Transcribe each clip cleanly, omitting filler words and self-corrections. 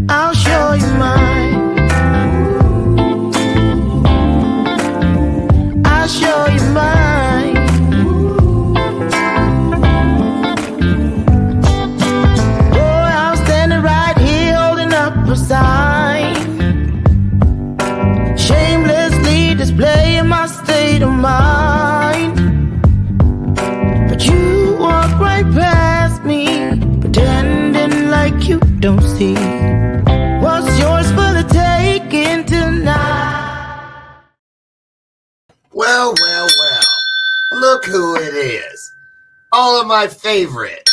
I'll show you mine. I'll show you mine. Boy, I'm standing right here holding up a sign, shamelessly displaying my state of mind. But you walk right past me, pretending like you don't see what's yours for the taking tonight. Well, look who it is. All of my favorites.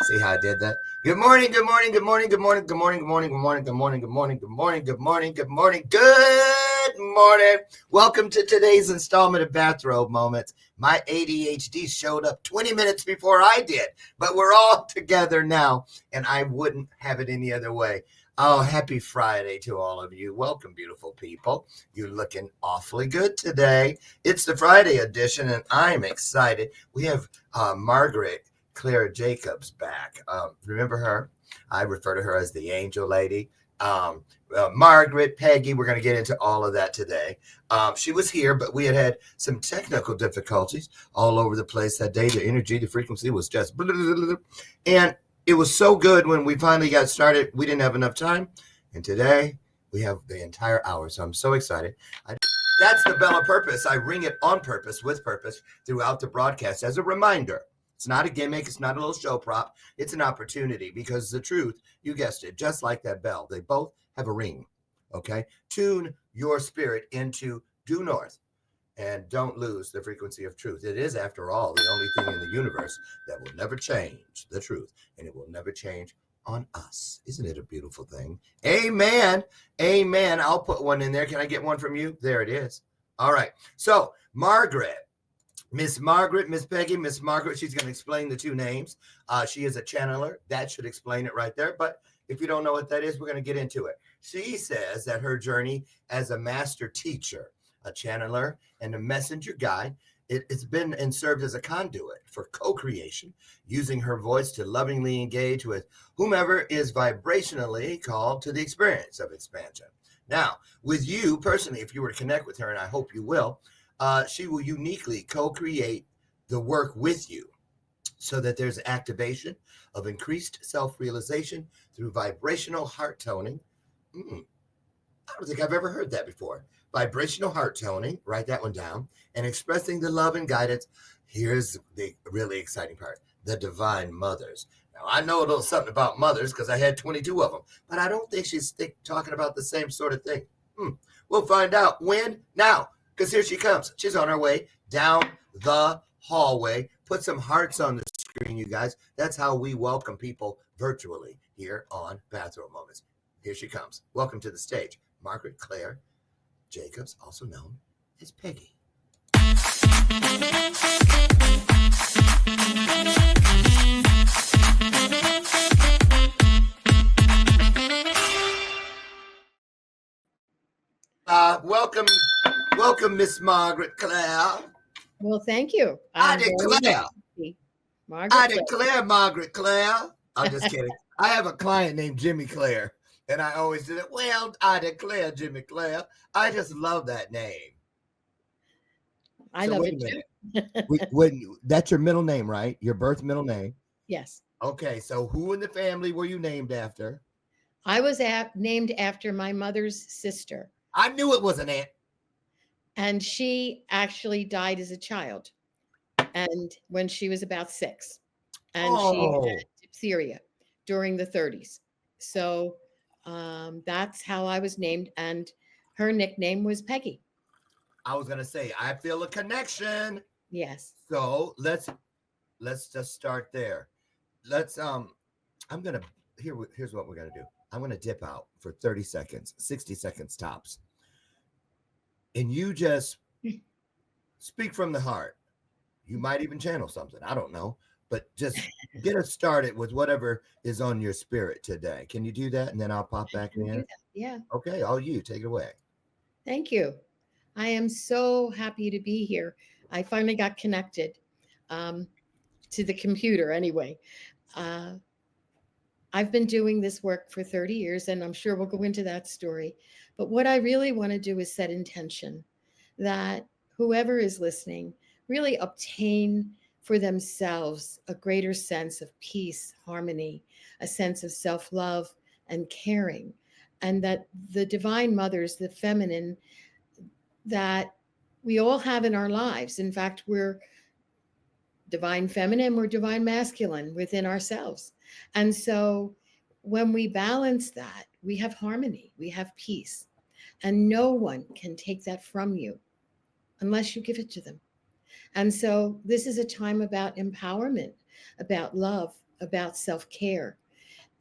See how I did that? Good morning, good morning, good morning, good morning, good morning, good morning, good morning, good morning, good morning, good morning, good morning, good morning, good morning. Welcome to today's installment of Bathrobe Moments. My ADHD showed up 20 minutes before I did, but we're all together now, and I wouldn't have it any other way. Oh, happy Friday to all of you. Welcome, beautiful people. You're looking awfully good today. It's the Friday edition, and I'm excited. We have Margaret Claire Jacobs back. Remember her? I refer to her as the angel lady. Margaret, Peggy, we're going to get into all of that today. She was here, but we had some technical difficulties all over the place that day. The energy, the frequency was just blah, blah, blah, blah. And it was so good when we finally got started. We didn't have enough time. And today we have the entire hour. So I'm so excited. That's the bell of purpose. I ring it on purpose, with purpose, throughout the broadcast as a reminder. It's not a gimmick. It's not a little show prop. It's an opportunity because the truth, you guessed it, just like that bell, they both have a ring, okay? Tune your spirit into due north and don't lose the frequency of truth. It is, after all, the only thing in the universe that will never change, the truth, and it will never change on us. Isn't it a beautiful thing? Amen. Amen. I'll put one in there. Can I get one from you? There it is. All right. So, Margaret. Miss Margaret, Miss Peggy, Miss Margaret, she's going to explain the two names. She is a channeler. That should explain it right there. But if you don't know what that is, we're going to get into it. She says that her journey as a master teacher, a channeler, and a messenger guide, it's been and served as a conduit for co-creation, using her voice to lovingly engage with whomever is vibrationally called to the experience of expansion. Now, with you personally, if you were to connect with her, and I hope you will, she will uniquely co-create the work with you so that there's activation of increased self-realization through vibrational heart toning. I don't think I've ever heard that before. Vibrational heart toning, write that one down, and expressing the love and guidance. Here's the really exciting part, the divine mothers. Now, I know a little something about mothers because I had 22 of them, but I don't think she's talking about the same sort of thing. We'll find out when. Now, because here she comes. She's on her way down the hallway. Put some hearts on the screen, you guys. That's how we welcome people virtually here on Bathrobe Moments. Here she comes. Welcome to the stage, Margaret Claire Jacobs, also known as Peggy. Welcome, Miss Margaret Claire. Well, thank you. I declare, Margaret Claire. I'm just kidding. I have a client named Jimmy Claire, and I always do it. Well, I declare, Jimmy Claire. I just love that name. I love it too. That's your middle name, right? Your birth middle name? Yes. Okay, so who in the family were you named after? I was named after my mother's sister. I knew it was an aunt. And she actually died as a child. And when she was about 6. And she had diphtheria during the 30s. So that's how I was named. And her nickname was Peggy. I was going to say, I feel a connection. Yes. So let's just start there. Here's what we're going to do. I'm going to dip out for 30 seconds, 60 seconds tops. And you just speak from the heart. You might even channel something. I don't know. But just get us started with whatever is on your spirit today. Can you do that? And then I'll pop back in. Yeah. Okay. All you. Take it away. Thank you. I am so happy to be here. I finally got connected to the computer anyway. I've been doing this work for 30 years, and I'm sure we'll go into that story. But what I really want to do is set intention that whoever is listening really obtain for themselves a greater sense of peace, harmony, a sense of self love and caring. And that the divine mothers, the feminine, that we all have in our lives. In fact, we're divine feminine, we're divine masculine within ourselves. And so when we balance that, we have harmony, we have peace, and no one can take that from you unless you give it to them. And so this is a time about empowerment, about love, about self care,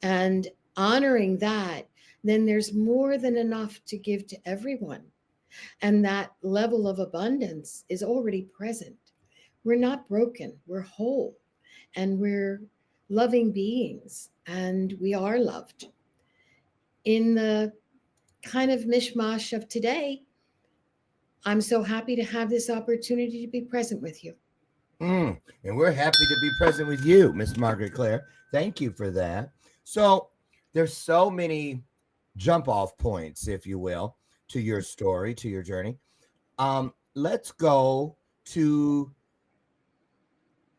and honoring that. Then there's more than enough to give to everyone. And that level of abundance is already present. We're not broken, we're whole, and we're loving beings, and we are loved. In the kind of mishmash of today, I'm so happy to have this opportunity to be present with you. And we're happy to be present with you, Miss Margaret Claire. Thank you for that. So there's so many jump off points, if you will, to your story, to your journey. Let's go to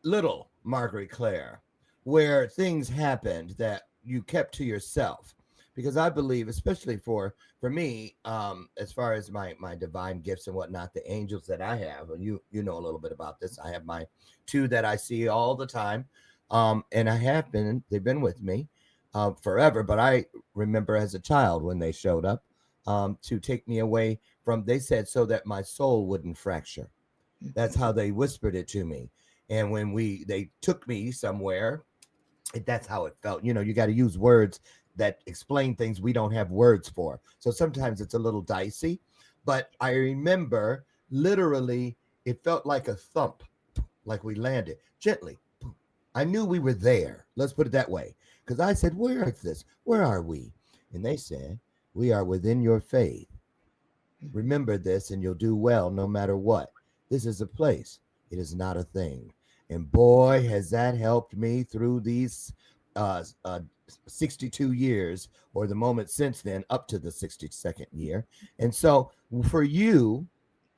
little Margaret Claire, where things happened that you kept to yourself. Because I believe, especially for me, as far as my divine gifts and whatnot, the angels that I have, and you know a little bit about this. I have my two that I see all the time, and they've been with me forever. But I remember as a child when they showed up to take me away from. They said so that my soul wouldn't fracture. That's how they whispered it to me. And when they took me somewhere, that's how it felt. You got to use words that explain things we don't have words for. So sometimes it's a little dicey, but I remember literally it felt like a thump, like we landed gently. I knew we were there. Let's put it that way. Because I said, where is this? Where are we? And they said, we are within your faith. Remember this and you'll do well no matter what. This is a place. It is not a thing. And boy, has that helped me through these 62 years, or the moment since then, up to the 62nd year. And so for you,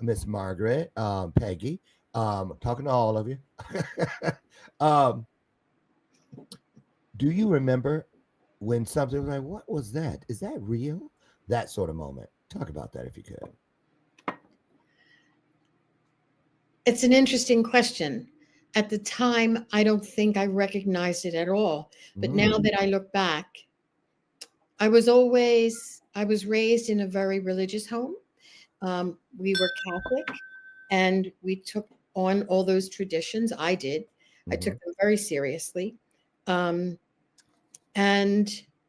Miss Margaret, Peggy, talking to all of you, do you remember when something was like, what was that? Is that real? That sort of moment. Talk about that if you could. It's an interesting question. At the time, I don't think I recognized it at all. But now that I look back, I was raised in a very religious home. We were Catholic, and we took on all those traditions. I did. I took them very seriously. And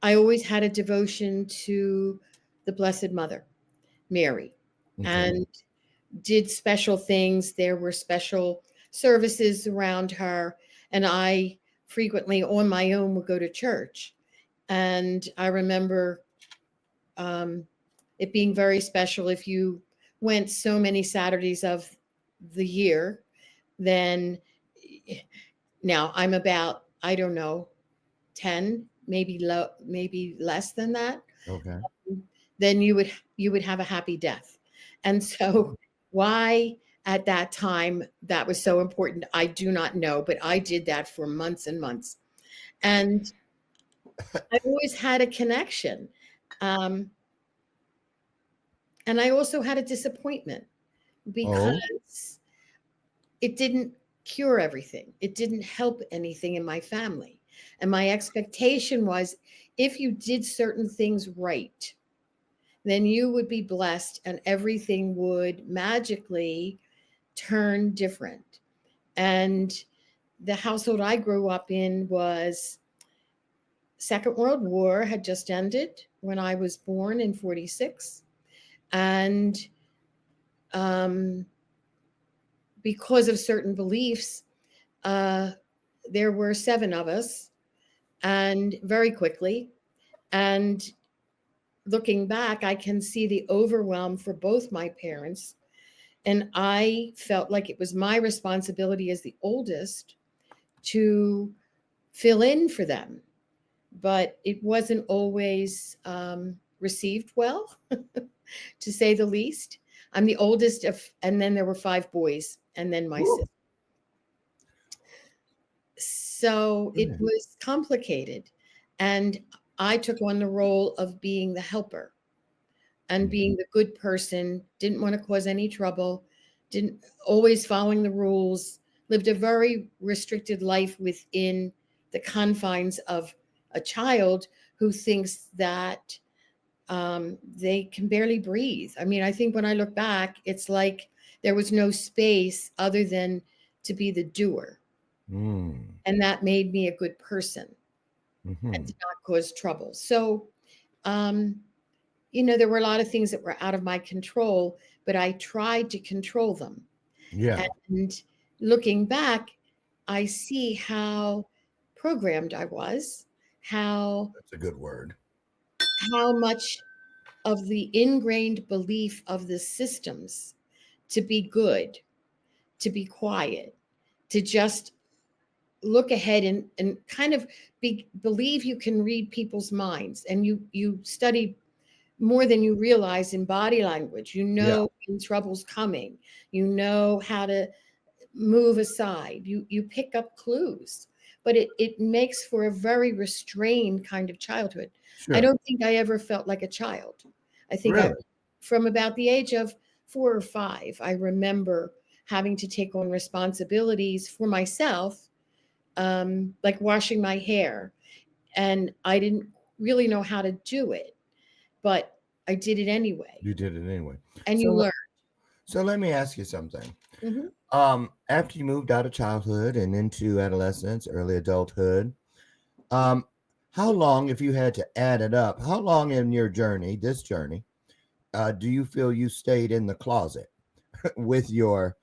I always had a devotion to the Blessed Mother, Mary, and did special things. There were special services around her, and I frequently on my own would go to church. And I remember it being very special. If you went so many Saturdays of the year, then now I'm about, I don't know, 10, maybe less than that. Okay. Then you would have a happy death. And so why at that time that was so important, I do not know, but I did that for months and months. And I always had a connection. And I also had a disappointment because it didn't cure everything. It didn't help anything in my family. And my expectation was if you did certain things right, then you would be blessed and everything would magically turn different. And the household I grew up in was Second World War had just ended when I was born in 46. And because of certain beliefs, there were 7 of us, and very quickly. And looking back, I can see the overwhelm for both my parents. And I felt like it was my responsibility as the oldest to fill in for them. but it wasn't always received well, to say the least. I'm the oldest of, and then there were 5 boys, and then my Woo. sister. So it Yeah. was complicated. And I took on the role of being the helper and being the good person, didn't want to cause any trouble, didn't always following the rules, lived a very restricted life within the confines of a child who thinks that they can barely breathe. I mean, I think when I look back, it's like there was no space other than to be the doer. Mm. And that made me a good person Mm-hmm. and did not cause trouble. So, um, there were a lot of things that were out of my control, but I tried to control them. Yeah, And looking back, I see how programmed I was, how that's a good word. much of the ingrained belief of the systems to be good, to be quiet, to just look ahead and kind of believe you can read people's minds, and you study more than you realize in body language. Yeah, When trouble's coming, how to move aside, you pick up clues, but it makes for a very restrained kind of childhood. I sure. don't think I ever felt like a child. I think Really? from about the age of 4 or 5, I remember having to take on responsibilities for myself, like washing my hair, and I didn't really know how to do it, but I did it anyway, You did it anyway. and So, you learn. so let me ask you something. Mhm. After you moved out of childhood and into adolescence, early adulthood, um, how long, if you had to add it up, how long in your journey, this journey, do you feel you stayed in the closet with your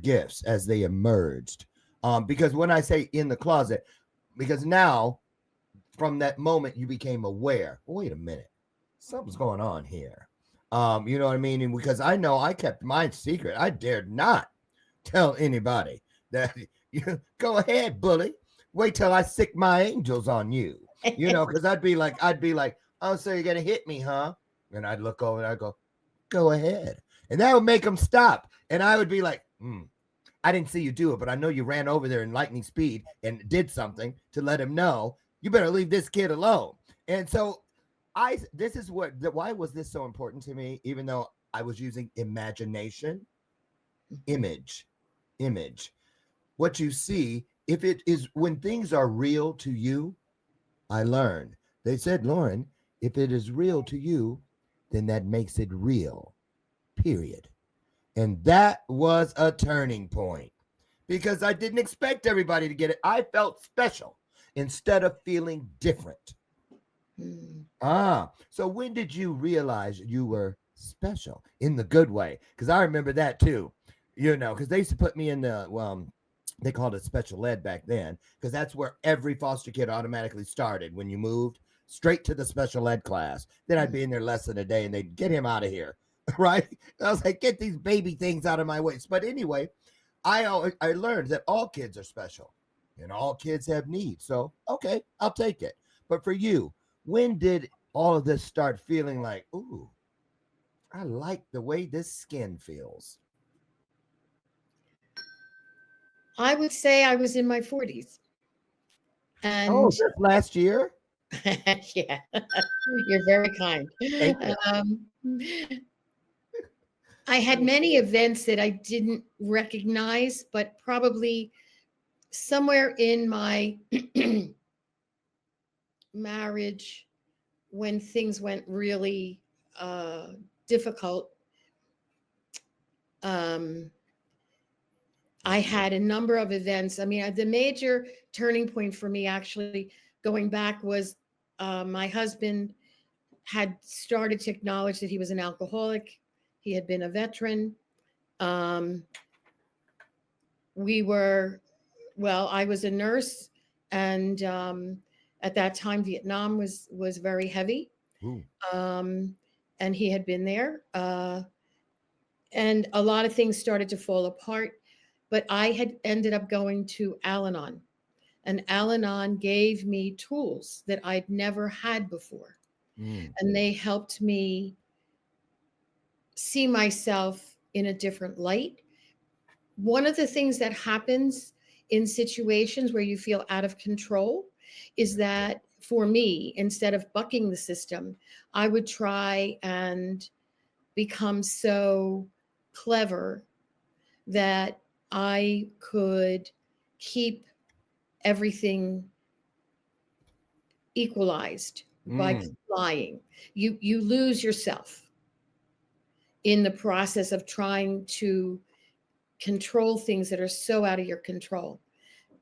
gifts as they emerged? Because when I say in the closet, because now from that moment you became aware. Wait a minute, something's going on here. You know what I mean? And because I know I kept mine secret, I dared not tell anybody that you go ahead, bully. Wait till I sick my angels on you. Because I'd be like, oh, so you're gonna hit me, huh? And I'd look over and I'd go ahead, and that would make them stop. And I would be like, I didn't see you do it, but I know you ran over there in lightning speed and did something to let him know you better leave this kid alone. And so this is why was this so important to me, even though I was using imagination, image, image. What you see, if it is when things are real to you, I learned. They said, Lauren, if it is real to you, then that makes it real. Period. And that was a turning point because I didn't expect everybody to get it. I felt special instead of feeling different. Mm. So when did you realize you were special in the good way? Because I remember that too, because they used to put me in they called it special ed back then, because that's where every foster kid automatically started when you moved straight to the special ed class. Then I'd be in there less than a day and they'd get him out of here. Right. I was like, get these baby things out of my way. But anyway, I learned that all kids are special and all kids have needs. So, okay, I'll take it. But for you, when did all of this start feeling like, ooh, I like the way this skin feels? I would say I was in my 40s. Oh, And just last year? yeah, you're very kind. Thank you. Um, I had many events that I didn't recognize, but probably somewhere in my marriage, when things went really difficult, um, I had a number of events. I mean, the major turning point for me, actually, going back, was my husband had started to acknowledge that he was an alcoholic. He had been a veteran. Um, we were, well, I was a nurse, and at that time, Vietnam was very heavy, Ooh. um, and he had been there, and a lot of things started to fall apart. But I had ended up going to Al-Anon, And Al-Anon gave me tools that I'd never had before. And they helped me see myself in a different light. One of the things that happens in situations where you feel out of control is that for me, instead of bucking the system, I would try and become so clever that I could keep everything equalized by lying. You lose yourself in the process of trying to control things that are so out of your control.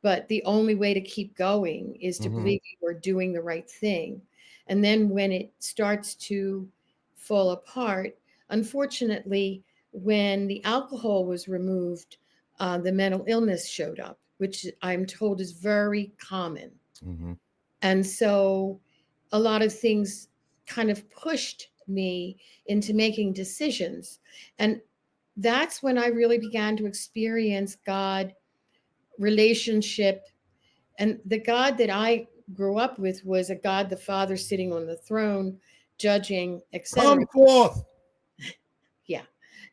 But the only way to keep going is to believe you are doing the right thing. And then when it starts to fall apart, unfortunately, when the alcohol was removed, the mental illness showed up, which I'm told is very common. And so a lot of things kind of pushed me into making decisions. And that's when I really began to experience God, relationship. And the God that I grew up with was a God the Father sitting on the throne, judging, etc. Come forth. Yeah.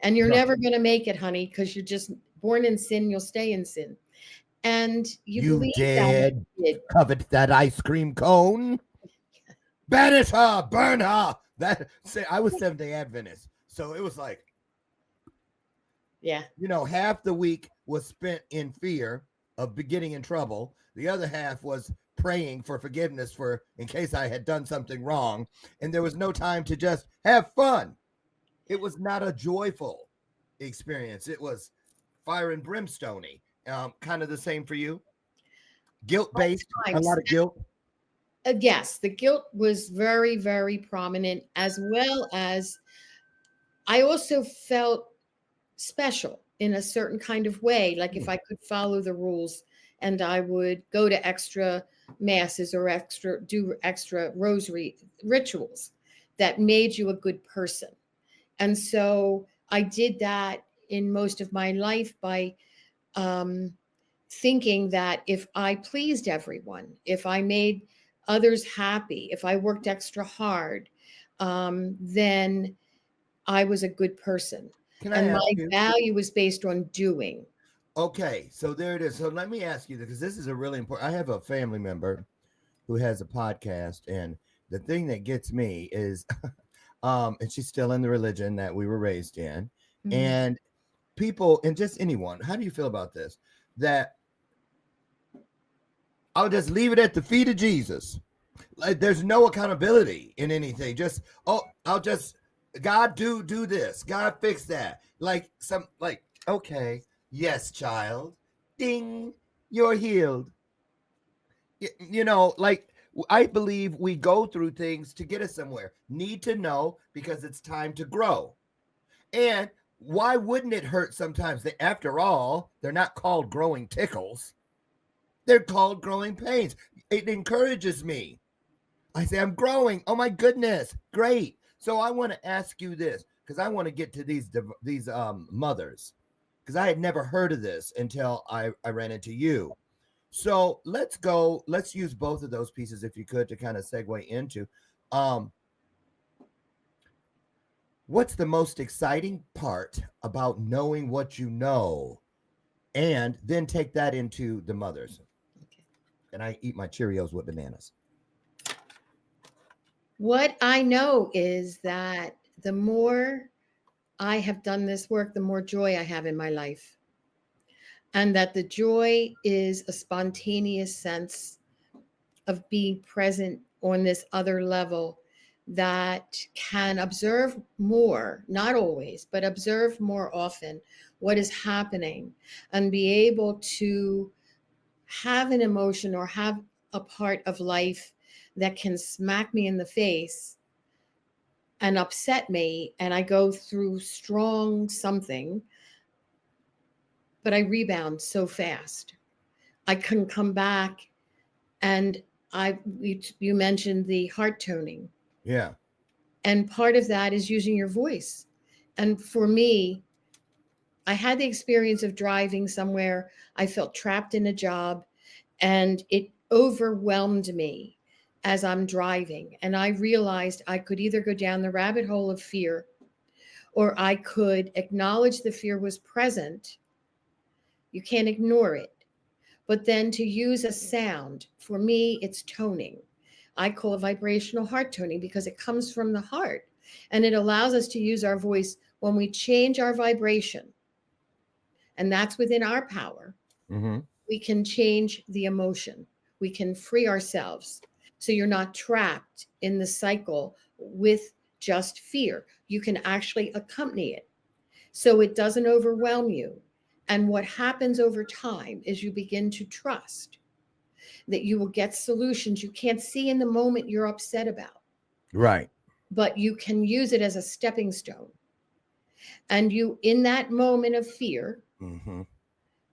And you're never going to make it, honey, because you're just born in sin, you'll stay in sin. And you believe did that. covet that ice cream cone. Banish her, burn her. That say I was Seventh-day Adventist, so it was like, Yeah. Half the week was spent in fear of getting in trouble. The other half was praying for forgiveness for in case I had done something wrong, and there was no time to just have fun. It was not a joyful experience. It was fire and brimstone-y. Kind of the same for you. Guilt-based, a lot of guilt. Yes, the guilt was very, very prominent, as well as I also felt special in a certain kind of way. Like if I could follow the rules and I would go to extra masses or do extra rosary rituals that made you a good person. And so I did that in most of my life by thinking that if I pleased everyone, if I made others happy, if I worked extra hard, then I was a good person. And my value was based on doing. Okay, so there it is. So let me ask you this, because this is a really important. I have a family member who has a podcast, and the thing that gets me is, and she's still in the religion that we were raised in, and people, and just anyone. How do you feel about this? That I'll just leave it at the feet of Jesus. Like there's no accountability in anything. Just I'll just God do this. God fix that. Like okay, yes, child. Ding, you're healed. Like I believe we go through things to get us somewhere. Need to know because it's time to grow. And why wouldn't it hurt sometimes? After all, they're not called growing tickles. They're called growing pains. It encourages me. I say, I'm growing. Oh my goodness. Great. So I want to ask you this, because I want to get to these mothers, because I had never heard of this until I ran into you. So let's use both of those pieces, if you could, to kind of segue into what's the most exciting part about knowing what you know, and then take that into the mothers. Okay. And I eat my Cheerios with bananas. What I know is that the more I have done this work, the more joy I have in my life. And that the joy is a spontaneous sense of being present on this other level that can observe more, not always, but observe more often what is happening and be able to have an emotion or have a part of life that can smack me in the face and upset me, and I go through strong something, but I rebound so fast. I can come back, and you mentioned the heart toning. Yeah. And part of that is using your voice. And for me, I had the experience of driving somewhere. I felt trapped in a job, And it overwhelmed me as I'm driving. And I realized I could either go down the rabbit hole of fear, or I could acknowledge the fear was present. You can't ignore it. But then to use a sound, for me, it's toning. I call it vibrational heart toning because it comes from the heart, and it allows us to use our voice when we change our vibration. And that's within our power. Mm-hmm. We can change the emotion. We can free ourselves. So you're not trapped in the cycle with just fear. You can actually accompany it so it doesn't overwhelm you. And what happens over time is you begin to trust that you will get solutions you can't see in the moment you're upset about, Right. but you can use it as a stepping stone. And you, in that moment of fear, Mm-hmm.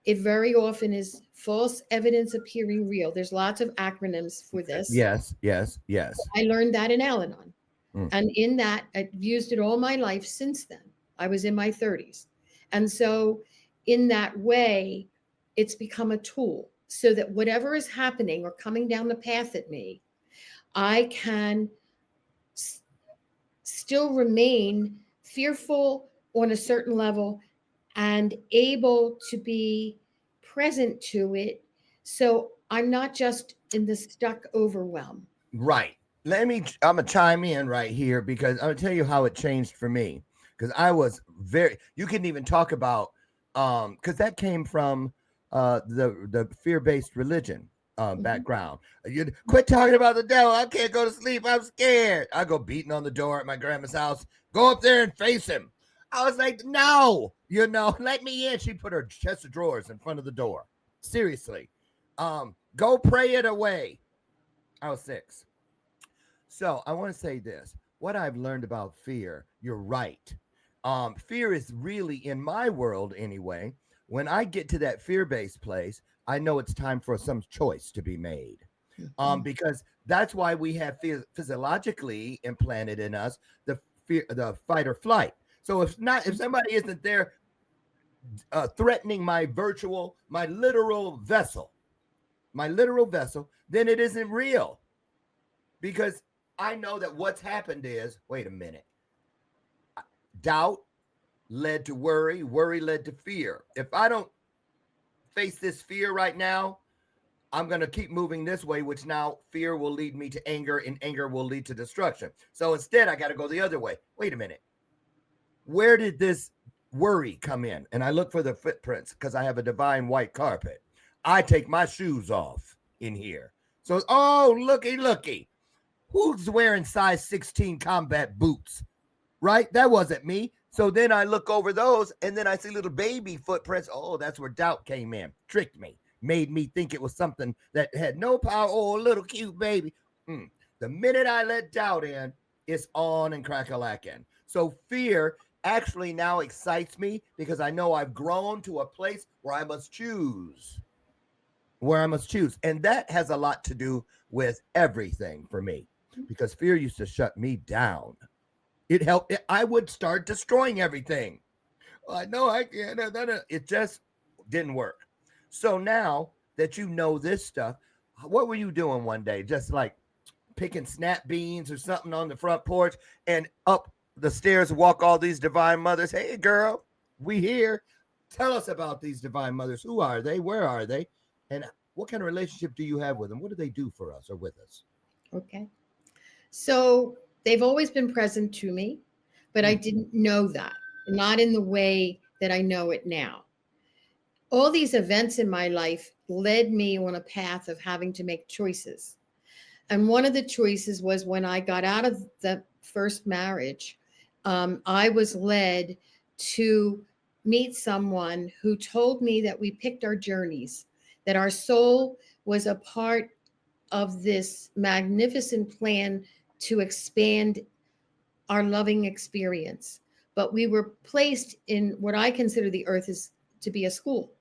it very often is false evidence appearing real. There's lots of acronyms for this. Yes, yes, yes. I learned that in Al-Anon. Mm. And in that, I've used it all my life since then. I was in my 30s. And so, in that way, it's become a tool so that whatever is happening or coming down the path at me, I can still remain fearful on a certain level and able to be present to it. So I'm not just in the stuck overwhelm. Right. I'm gonna chime in right here because I'm gonna tell you how it changed for me. Because I was you couldn't even talk about because that came from the fear-based religion background. You quit talking about the devil. I can't go to sleep. I'm scared. I go beating on the door at my grandma's house. Go up there and face him. I was like, no, let me in. She put her chest of drawers in front of the door. Seriously. Go pray it away. I was 6. So I want to say this. What I've learned about fear, you're right. Fear is really, in my world anyway, when I get to that fear-based place, I know it's time for some choice to be made. Because that's why we have physiologically implanted in us the fear, the fight or flight. So if somebody isn't there threatening my literal vessel, then it isn't real. Because I know that what's happened is, wait a minute, doubt led to worry, worry led to fear. If I don't face this fear right now, I'm going to keep moving this way, which now fear will lead me to anger, and anger will lead to destruction. So instead, I got to go the other way. Wait a minute. Where did this worry come in? And I look for the footprints because I have a divine white carpet. I take my shoes off in here. So, oh, looky. Who's wearing size 16 combat boots? Right? That wasn't me. So then I look over those and then I see little baby footprints. Oh, that's where doubt came in. Tricked me. Made me think it was something that had no power. Oh, little cute baby. The minute I let doubt in, it's on and crack-a-lackin'. So fear actually now excites me because I know I've grown to a place where I must choose. And that has a lot to do with everything for me. Because fear used to shut me down. It helped. I would start destroying everything. Well, I know I can't. It just didn't work. So now that you know this stuff, what were you doing one day? Just like picking snap beans or something on the front porch and up the stairs walk all these divine mothers. Hey, girl, we here. Tell us about these divine mothers. Who are they? Where are they? And what kind of relationship do you have with them? What do they do for us or with us? Okay. So they've always been present to me, but I didn't know that, not in the way that I know it now. All these events in my life led me on a path of having to make choices. And one of the choices was when I got out of the first marriage, I was led to meet someone who told me that we picked our journeys, that our soul was a part of this magnificent plan to expand our loving experience. But we were placed in what I consider the earth is to be a school.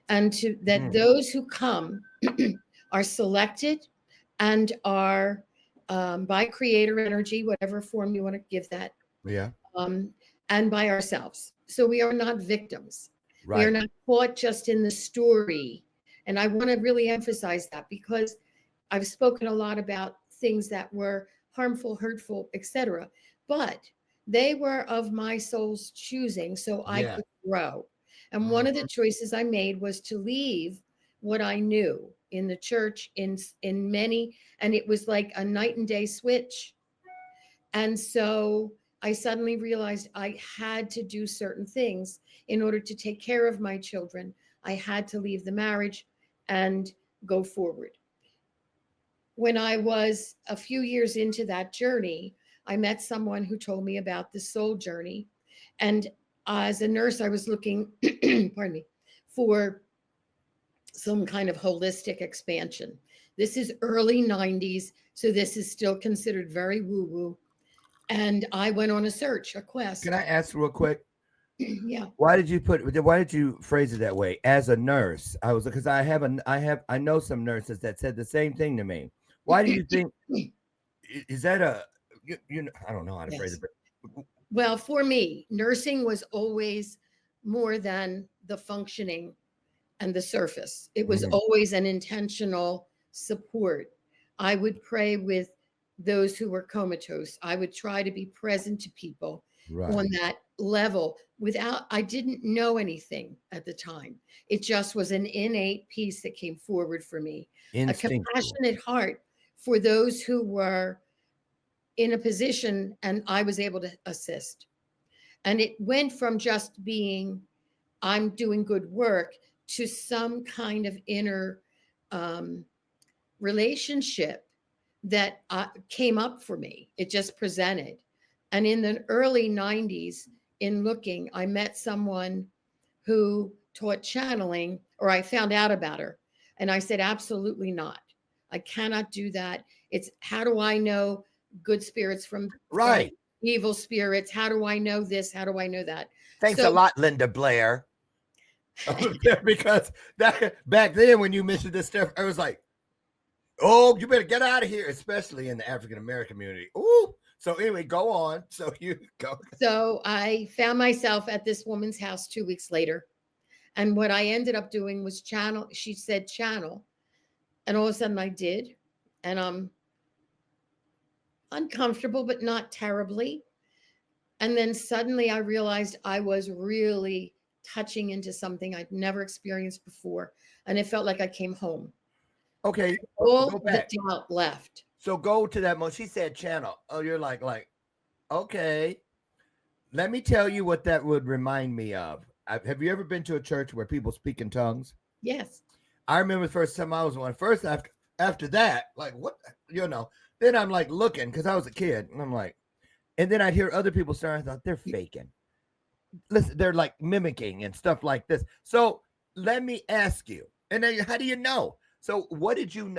And that those who come are selected and are by creator energy, whatever form you want to give that. Yeah. And by ourselves. So we are not victims. Right. We are not caught just in the story And I want to really emphasize that because I've spoken a lot about things that were harmful, hurtful, etc. But they were of my soul's choosing, so I Yeah. could grow. And one of the choices I made was to leave what I knew in the church, in many, and it was like a night and day switch. And so I suddenly realized I had to do certain things in order to take care of my children. I had to leave the marriage and go forward. When I was a few years into that journey, I met someone who told me about the soul journey. And as a nurse, I was looking, pardon me, for some kind of holistic expansion. This is early 90s, so this is still considered very woo woo. And I went on a search, a Can quest. I ask real quick? Yeah. Why did you phrase it that way? As a nurse, I was because I know some nurses that said the same thing to me. Why do you think is that I don't know how to phrase Yes. it, but Well, for me, nursing was always more than the functioning and the surface. It was Mhm. always an intentional support. I would pray with those who were comatose. I would try to be present to people Right. on that level without, I didn't know anything at the time. It just was an innate piece that came forward for me, a Instinctual. compassionate heart for those who were in a position and I was able to assist. And it went from just being, I'm doing good work to some kind of inner um, relationship that came up for me. It just presented. And in the early 90s, in looking, I met someone who taught channeling, or I found out about her. And I said, absolutely not. I cannot do that. It's how do I know good spirits from Right. evil spirits? How do I know this? How do I know that? Thanks a So lot, Linda Blair. Because that back then when you mentioned this stuff, I was like, oh, you better get out of here, especially in the African American community. Ooh. So anyway, go on. So you go. So I found myself at this woman's house 2 weeks later. And what I ended up doing was channel. She said channel. And all of a sudden I did. And I'm uncomfortable, but not terribly. And then suddenly I realized I was really touching into something I'd never experienced before. And it felt like I came home. Okay, go All the back. doubt left. So go to that moment. She said channel. Oh, you're like, okay. Let me tell you what that would remind me of. Have you ever been to a church where people speak in tongues? Yes. I remember the first time I was one. First after that, like what Then I'm like looking because I was a kid, and I'm like, and then I'd hear other people start. I thought they're faking. Listen, they're like mimicking and stuff like this. So let me ask you, and then how do you know? So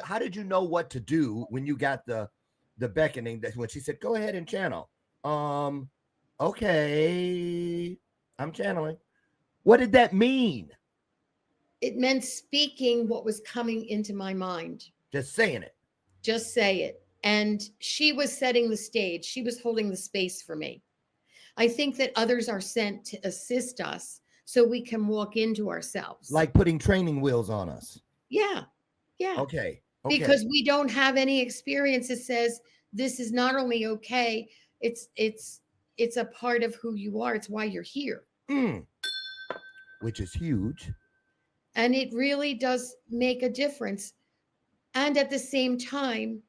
how did you know what to do when you got the beckoning that when she said, go ahead and channel? Um, okay, I'm channeling. What did that mean? It meant speaking what was coming into my mind. Just saying it. Just say it. And she was setting the stage, she was holding the space for me. I think that others are sent to assist us so we can walk into ourselves. Like putting training wheels on us. Yeah. Yeah. Okay. Okay. Because we don't have any experience that says this is not only okay, it's a part of who you are. It's why you're here. Mm, which is huge. And it really does make a difference. And at the same time,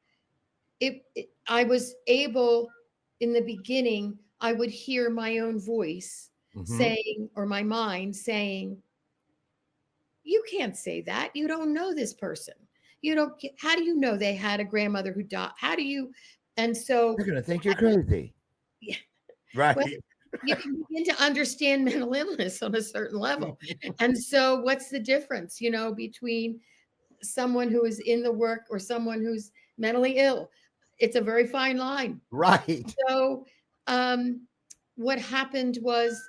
I was able in the beginning, I would hear my own voice Mm-hmm. saying, or my mind saying, you can't say that. You don't know this person. You don't, how do you know they had a grandmother who died? How do you? And so, They're gonna think you're crazy. yeah, Right. well, you can begin to understand mental illness on a certain level. And so, what's the difference, between someone who is in the work or someone who's mentally ill? It's a very fine line. Right. So, what happened was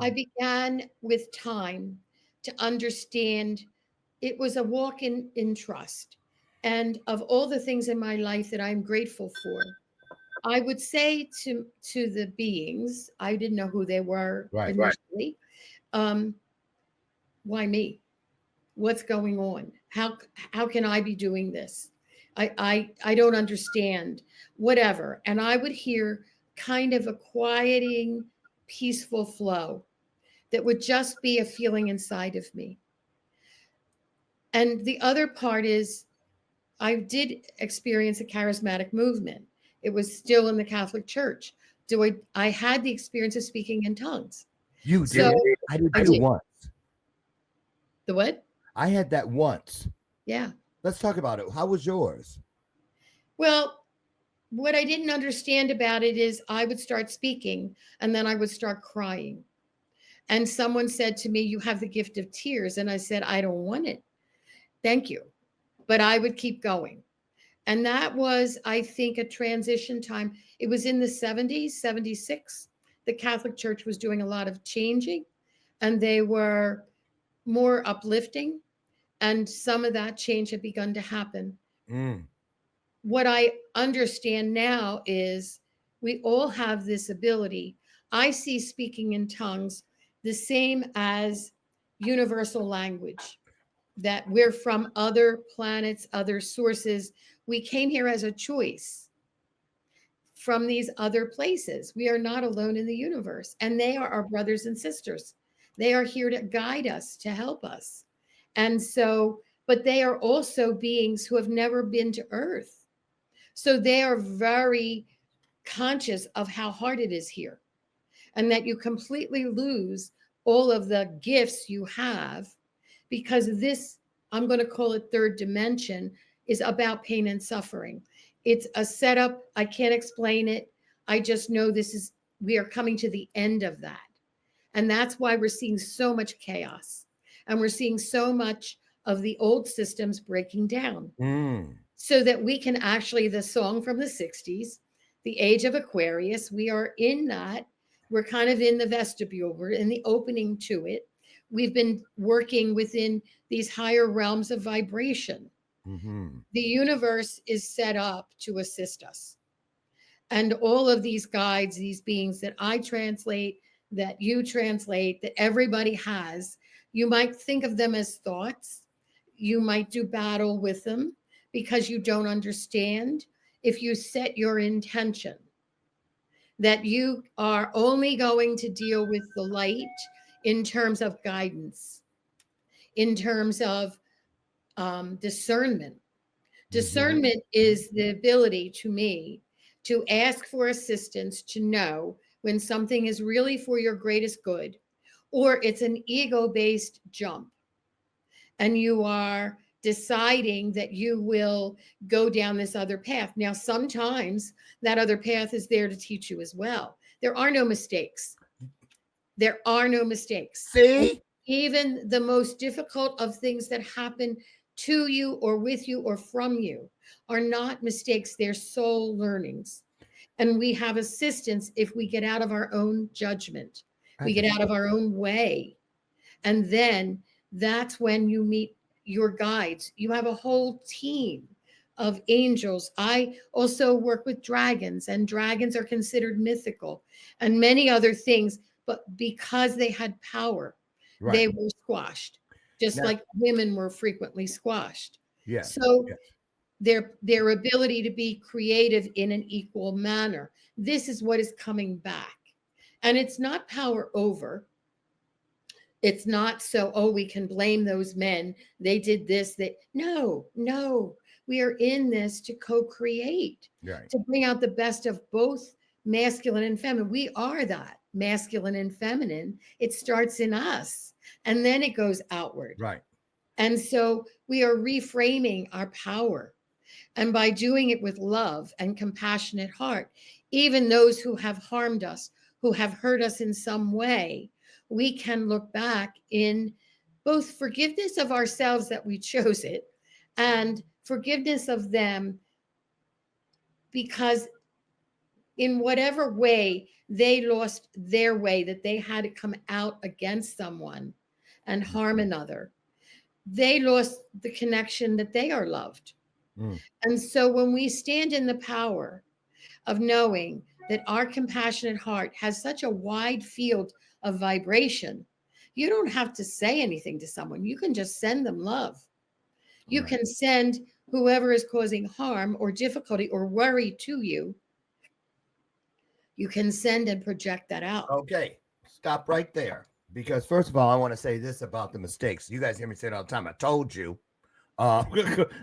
I began with time to understand it was a walk in trust. And of all the things in my life that I'm grateful for, I would say to the beings, I didn't know who they were Right. initially, um, why me? What's going on? How can I be doing this? I don't understand. Whatever. And I would hear kind of a quieting, peaceful flow that would just be a feeling inside of me. And the other part is I did experience a charismatic movement. It was still in the Catholic Church. I had the experience of speaking in tongues. You So did. I did I too did. once. The what? I had that once. Yeah. Let's talk about it. How was yours? Well, what I didn't understand about it is I would start speaking and then I would start crying. And someone said to me, "You have the gift of tears." And I said, "I don't want it. Thank you." But I would keep going. And that was, I think, a transition time. It was in the 70s, 76. The Catholic Church was doing a lot of changing and they were more uplifting. And some of that change had begun to happen. Mm. What I understand now is we all have this ability. I see speaking in tongues the same as universal language, that we're from other planets, other sources. We came here as a choice from these other places. We are not alone in the universe, and they are our brothers and sisters. They are here to guide us, to help us. And so, but they are also beings who have never been to Earth. So they are very conscious of how hard it is here and that you completely lose all of the gifts you have because this, I'm going to call it third dimension, is about pain and suffering. It's a setup. I can't explain it. I just know we are coming to the end of that. And that's why we're seeing so much chaos and we're seeing so much of the old systems breaking down. Mm. So that we can actually, the song from the 60s, the age of Aquarius, we are in that. We're kind of in the vestibule. We're in the opening to it. We've been working within these higher realms of vibration. Mm-hmm. The universe is set up to assist us. And all of these guides, these beings that I translate, that you translate, that everybody has, you might think of them as thoughts. You might do battle with them because you don't understand. If you set your intention that you are only going to deal with the light in terms of guidance, in terms of discernment. Discernment is the ability to me to ask for assistance, to know when something is really for your greatest good, or it's an ego-based jump. And you are deciding that you will go down this other path. Now, sometimes that other path is there to teach you as well. There are no mistakes. There are no mistakes. See? And even the most difficult of things that happen to you or with you or from you are not mistakes. They're soul learnings. And we have assistance if we get out of our own judgment. We get out of our own way. And then that's when you meet your guides. You have a whole team of angels. I also work with dragons, and dragons are considered mythical and many other things. But because they had power, Right. they were squashed, just Now- like women were frequently squashed. Yes. So yes. their ability to be creative in an equal manner. This is what is coming back. And it's not power over. It's not so, oh, we can blame those men. They did this. No. We are in this to co-create, Right. to bring out the best of both masculine and feminine. We are that masculine and feminine. It starts in us and then it goes outward. Right. And so we are reframing our power. And by doing it with love and compassionate heart, even those who have harmed us, who have hurt us in some way, we can look back in both forgiveness of ourselves that we chose it and forgiveness of them, because in whatever way they lost their way, that they had to come out against someone and harm another, they lost the connection that they are loved. Mm. And so when we stand in the power of knowing that our compassionate heart has such a wide field of vibration, You don't have to say anything to someone. You can just send them love. You Right. can send whoever is causing harm or difficulty or worry to you. You can send and project that out. Okay, stop right there. Because first of all, I want to say this about the mistakes. You guys hear me say it all the time. I told you. Uh,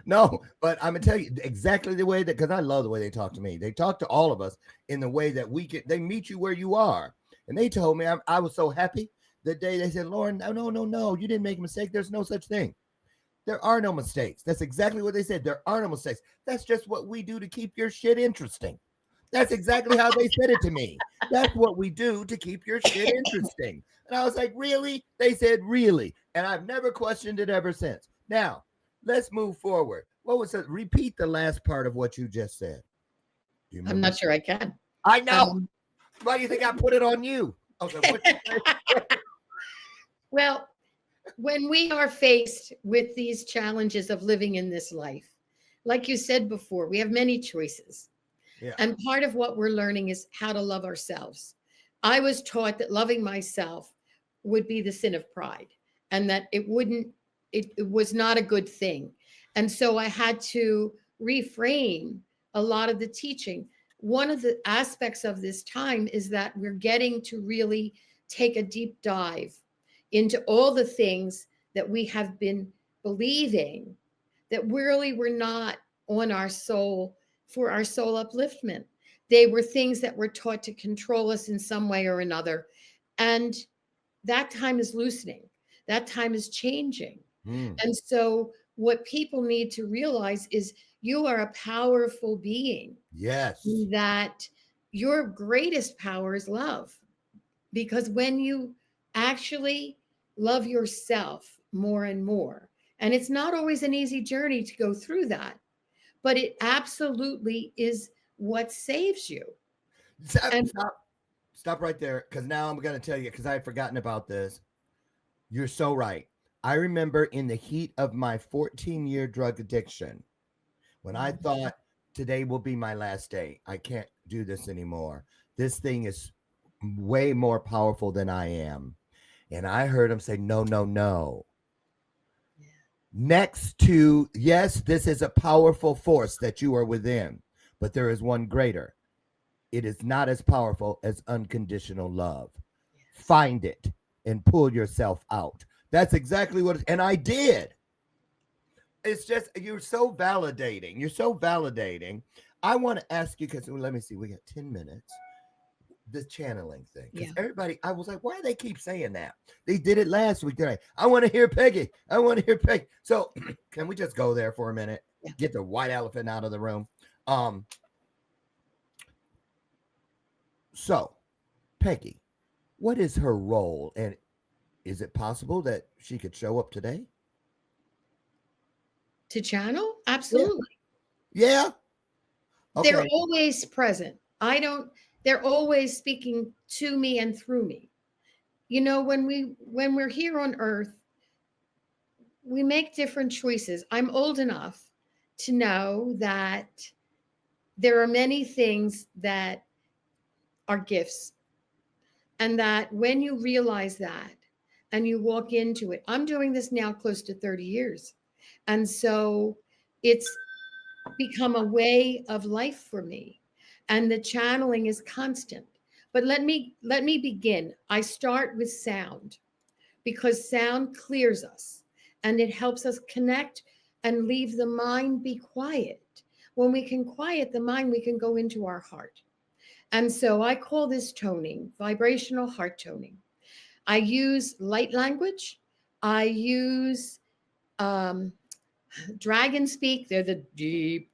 no, but I'm gonna tell you exactly the way that, because I love the way they talk to me. They talk to all of us in the way that we get. They meet you where you are, and they told me I was so happy the day they said, "Lauren, no, you didn't make a mistake. There's no such thing. There are no mistakes." That's exactly what they said. There are no mistakes. That's just what we do to keep your shit interesting. That's exactly how they said it to me. That's what we do to keep your shit interesting. And I was like, really? They said, really. And I've never questioned it ever since. Now, let's move forward. What was it? Repeat the last part of what you just said. Do you I'm remember? not sure I can. I know. Um, Why do you think I put it on you? Okay. well, when we are faced with these challenges of living in this life, like you said before, we have many choices. Yeah. And part of what we're learning is how to love ourselves. I was taught that loving myself would be the sin of pride and that it was not a good thing. And so I had to reframe a lot of the teaching. One of the aspects of this time is that we're getting to really take a deep dive into all the things that we have been believing that really were not on our soul for our soul upliftment. They were things that were taught to control us in some way or another. And that time is loosening. That time is changing. Mm, And so what people need to realize is you are a powerful being, yes. that your greatest power is love. Because when you actually love yourself more and more, and it's not always an easy journey to go through that, but it absolutely is what saves you. Stop, And stop, stop right there. Because now I'm going to tell you, because I had forgotten about this. You're so right. I remember in the heat of my 14-year drug addiction, when I thought today will be my last day, I can't do this anymore. This thing is way more powerful than I am. And I heard him say, no, no, no. Next to, yes, this is a powerful force that you are within, but there is one greater. It is not as powerful as unconditional love. Find it and pull yourself out. That's exactly what, and I did. It's just, you're so validating. You're so validating. I want to ask you, because let me see, we got 10 minutes. The channeling thing. Because everybody, I was like, why do they keep saying that? They did it last week. I want to hear Peggy. I want to hear Peggy. So can we just go there for a minute? Yeah. Get the white elephant out of the room. So, Peggy, what is her role? And is it possible that she could show up today? to channel, absolutely. Yeah. Okay. They're always present. They're always speaking to me and through me. You know, when we're here on earth, we make different choices. I'm old enough to know that there are many things that are gifts, and that when you realize that and you walk into it, I'm doing this now close to 30 years. And so it's become a way of life for me. And the channeling is constant. But let me begin. I start with sound, because sound clears us and it helps us connect and leave the mind be quiet. When we can quiet the mind, we can go into our heart. And so I call this toning vibrational heart toning. I use light language. I use dragon speak. They're the deep.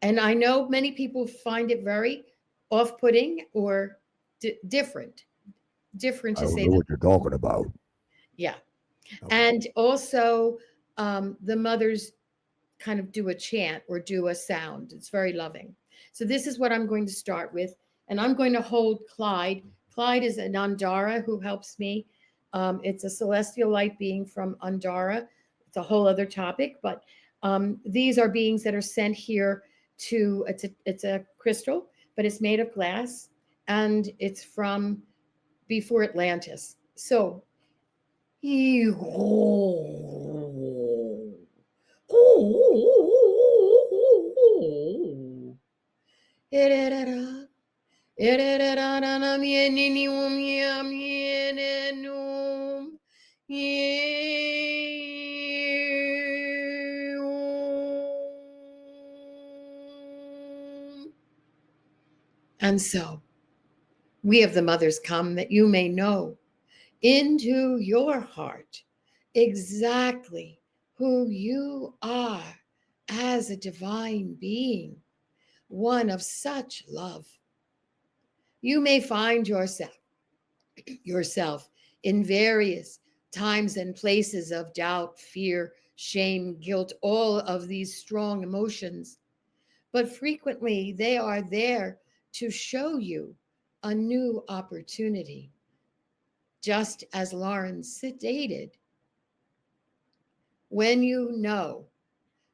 And I know many people find it very off-putting or different to say that. You're talking about. Yeah. Okay. And also the mothers kind of do a chant or do a sound. It's very loving. So this is what I'm going to start with. And I'm going to hold Clyde. Clyde is an Andara who helps me. It's a celestial light being from Andara. It's a whole other topic, but these are beings that are sent here to, it's a crystal, but it's made of glass, and it's from before Atlantis. So And so we of the mothers come that you may know into your heart exactly who you are as a divine being, one of such love. You may find yourself in various times and places of doubt, fear, shame, guilt, all of these strong emotions. But frequently they are there to show you a new opportunity. Just as Lauren stated, when you know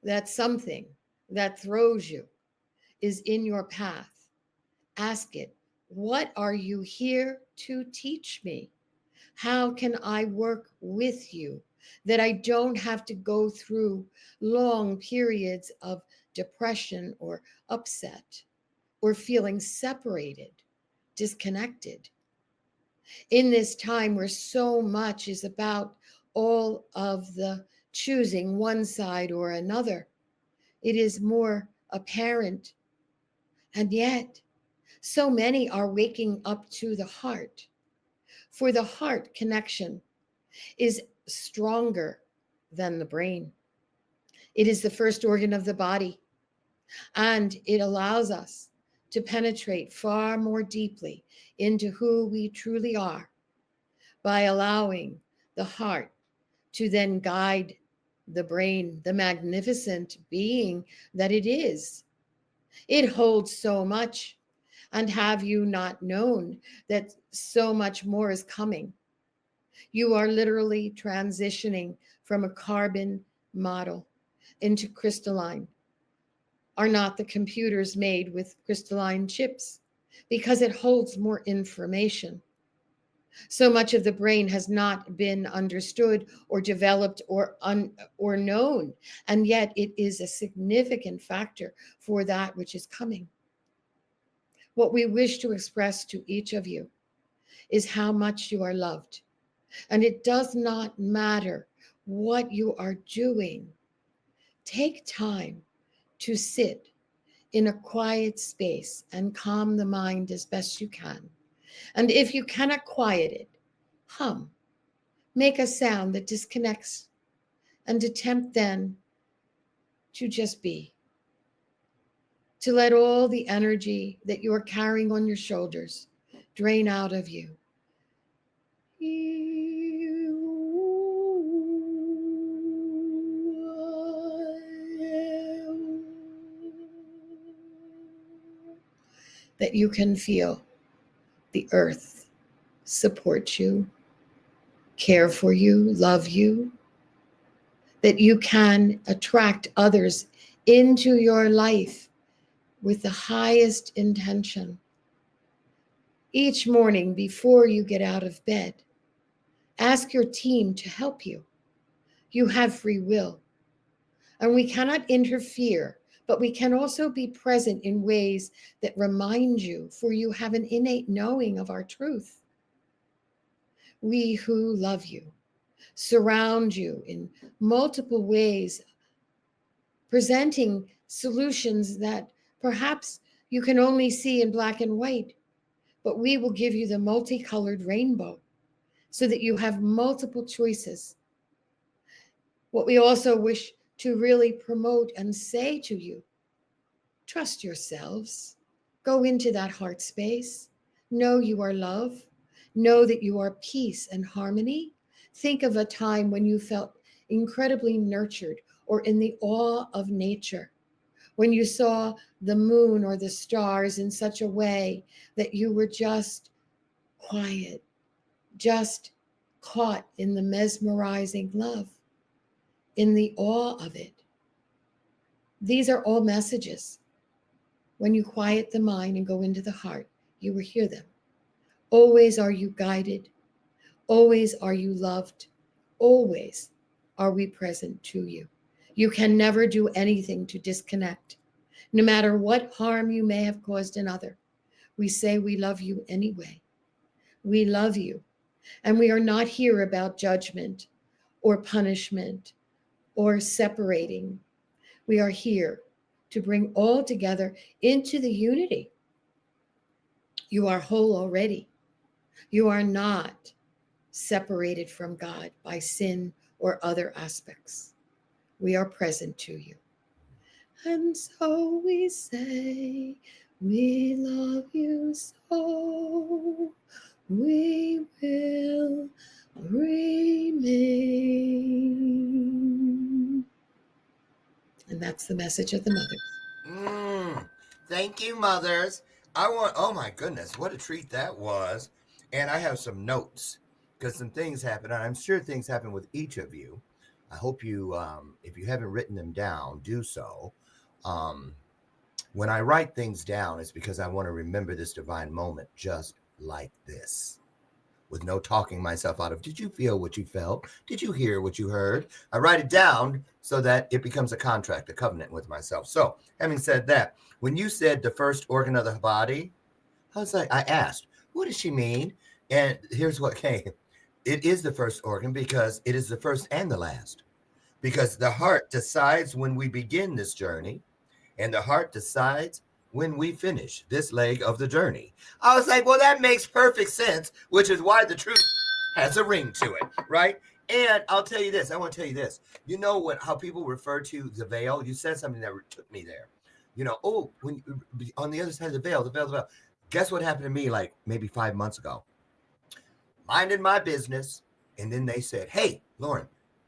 that something that throws you is in your path, ask it, what are you here to teach me? How can I work with you that I don't have to go through long periods of depression or upset or feeling separated, disconnected? In this time where so much is about all of the choosing one side or another, it is more apparent. And yet, so many are waking up to the heart. For the heart connection is stronger than the brain. It is the first organ of the body, and it allows us to penetrate far more deeply into who we truly are by allowing the heart to then guide the brain, the magnificent being that it is. It holds so much. And have you not known that so much more is coming? You are literally transitioning from a carbon model into crystalline. Are not the computers made with crystalline chips? Because it holds more information. So much of the brain has not been understood or developed or known, and yet it is a significant factor for that which is coming. What we wish to express to each of you is how much you are loved. And it does not matter what you are doing. Take time to sit in a quiet space and calm the mind as best you can. And if you cannot quiet it, hum. Make a sound that disconnects and attempt then to just be. To let all the energy that you are carrying on your shoulders drain out of you. That you can feel the earth support you, care for you, love you, that you can attract others into your life with the highest intention. Each morning before you get out of bed, ask your team to help you. You have free will, and we cannot interfere, but we can also be present in ways that remind you, for you have an innate knowing of our truth. We who love you surround you in multiple ways, presenting solutions that perhaps you can only see in black and white, but we will give you the multicolored rainbow so that you have multiple choices. What we also wish to really promote and say to you, trust yourselves. Go into that heart space. Know you are love. Know that you are peace and harmony. Think of a time when you felt incredibly nurtured or in the awe of nature, when you saw the moon or the stars in such a way that you were just quiet, just caught in the mesmerizing love, in the awe of it. These are all messages. When you quiet the mind and go into the heart, you will hear them. Always are you guided. Always are you loved. always are we present to you. You can never do anything to disconnect. No matter what harm you may have caused another, we say we love you anyway. We love you. And we are not here about judgment or punishment or separating. We are here to bring all together into the unity. You are whole already. You are not separated from God by sin or other aspects. We are present to you. And so we say, we love you so, we will remain. And that's the message of the mothers. Thank you, mothers. Oh my goodness, what a treat that was. And I have some notes because some things happen, and I'm sure things happen with each of you. I hope you, if you haven't written them down, do so. When I write things down, it's because I want to remember this divine moment just like this, with no talking myself out of, did you feel what you felt? Did you hear what you heard? I write it down so that it becomes a contract, a covenant with myself. So having said that, when you said the first organ of the body, I asked, what does she mean? And here's what came. It is the first organ because it is the first and the last. Because the heart decides when we begin this journey, and the heart decides when we finish this leg of the journey. I was like, well, that makes perfect sense, which is why the truth has a ring to it, right? And I'll tell you this. I want to tell you this. You know how people refer to the veil? You said something that took me there. You know, when on the other side of the veil, the veil. Guess what happened to me like maybe 5 months ago? Minding my business. And then they said, hey, Lauren,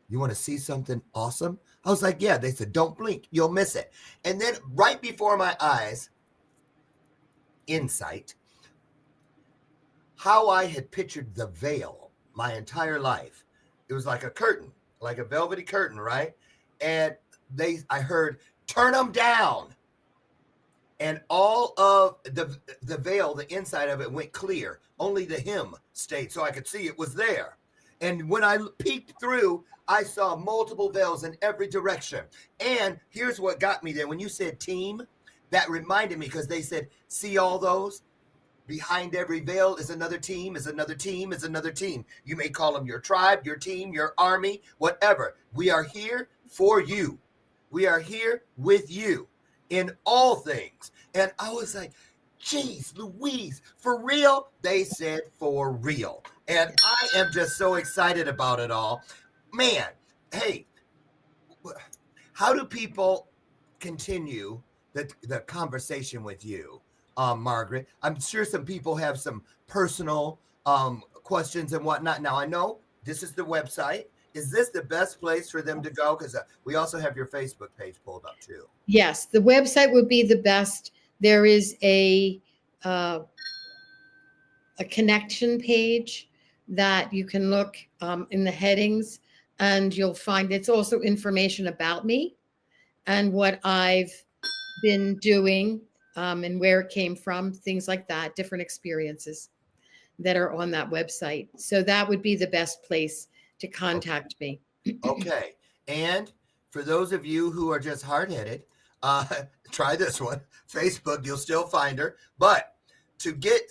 you want to see something awesome? I was like, yeah. They said, don't blink. You'll miss it. And then right before my eyes, insight, how I had pictured the veil my entire life. It was like a curtain, like a velvety curtain, right? And I heard, turn them down. And all of the veil, the inside of it went clear. Only the hem stayed so I could see it was there. And when I peeked through, I saw multiple veils in every direction. And here's what got me there. When you said team, that reminded me, because they said, see all those? Behind every veil is another team, is another team, is another team. You may call them your tribe, your team, your army, whatever. We are here for you. We are here with you in all things. And I was like, geez, Louise, for real? They said for real. And I am just so excited about it all. Man, hey, how do people continue the conversation with you, Margaret? I'm sure some people have some personal questions and whatnot. Now, I know this is the website. Is this the best place for them to go? Because we also have your Facebook page pulled up too. Yes, the website would be the best. There is a connection page that you can look in the headings, and you'll find it's also information about me and what I've been doing and where it came from, things like that, different experiences that are on that website. So that would be the best place to contact me. Okay. And for those of you who are just hard-headed, try this one. Facebook, you'll still find her. But to get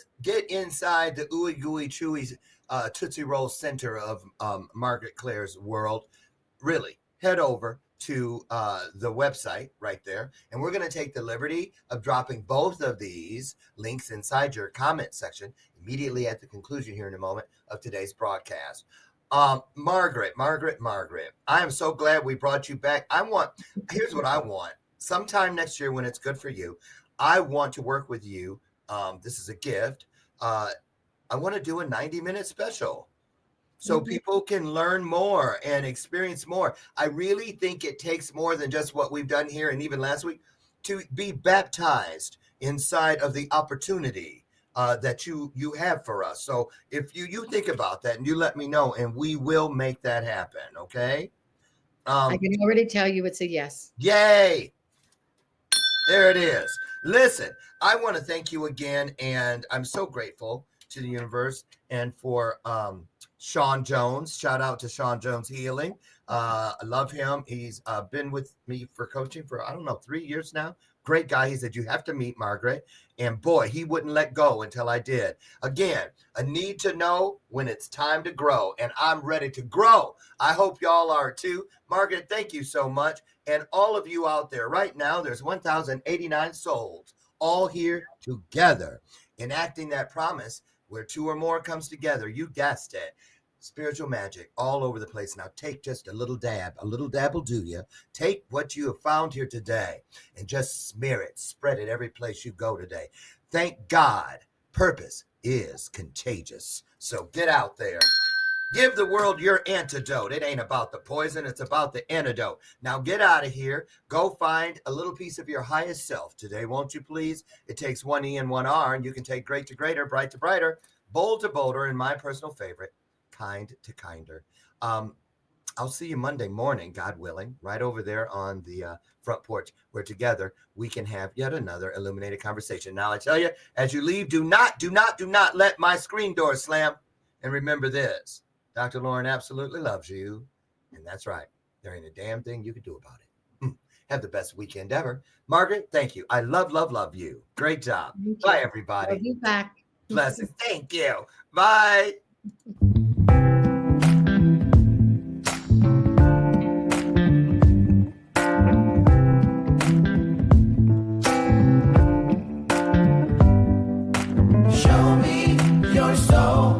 inside the ooey gooey chewy Tootsie Roll center of Margaret Claire's world, really head over to the website right there. And we're going to take the liberty of dropping both of these links inside your comment section immediately at the conclusion here in a moment of today's broadcast. Margaret, I am so glad we brought you back. Here's what I want. Sometime next year when it's good for you, I want to work with you. This is a gift. I want to do a 90-minute special so people can learn more and experience more. I really think it takes more than just what we've done here and even last week to be baptized inside of the opportunity that you have for us. So if you think about that and you let me know, and we will make that happen. Okay. I can already tell you it's a yes. Yay. There it is. Listen, I want to thank you again. And I'm so grateful to the universe and for Sean Jones. Shout out to Sean Jones Healing. I love him. He's been with me for coaching for, I don't know, 3 years now. Great guy. He said, you have to meet Margaret. And boy, he wouldn't let go until I did. Again, a need to know when it's time to grow. And I'm ready to grow. I hope y'all are too. Margaret, thank you so much. And all of you out there right now, there's 1,089 souls all here together, enacting that promise where two or more comes together. You guessed it. Spiritual magic all over the place. Now take just a little dab will do you. Take what you have found here today and just smear it, spread it every place you go today. Thank God, purpose is contagious. So get out there. Give the world your antidote. It ain't about the poison, it's about the antidote. Now get out of here. Go find a little piece of your highest self today, won't you please? It takes one E and one R, and you can take great to greater, bright to brighter, bold to bolder, and my personal favorite, kind to kinder. I'll see you Monday morning, God willing, right over there on the front porch, where together we can have yet another illuminated conversation. Now I tell you, as you leave, do not let my screen door slam. And remember this, Dr. Lauren absolutely loves you. And that's right. There ain't a damn thing you can do about it. Have the best weekend ever. Margaret, thank you. I love you. Great job. Bye, everybody. Love you back. Blessings. Thank you. Bye. Show me your soul.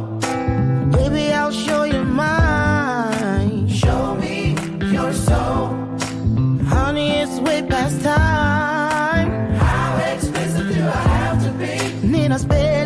Baby, I'll show you mine. Show me your soul. Honey, it's way past time. How expensive do I have to be? Need a space.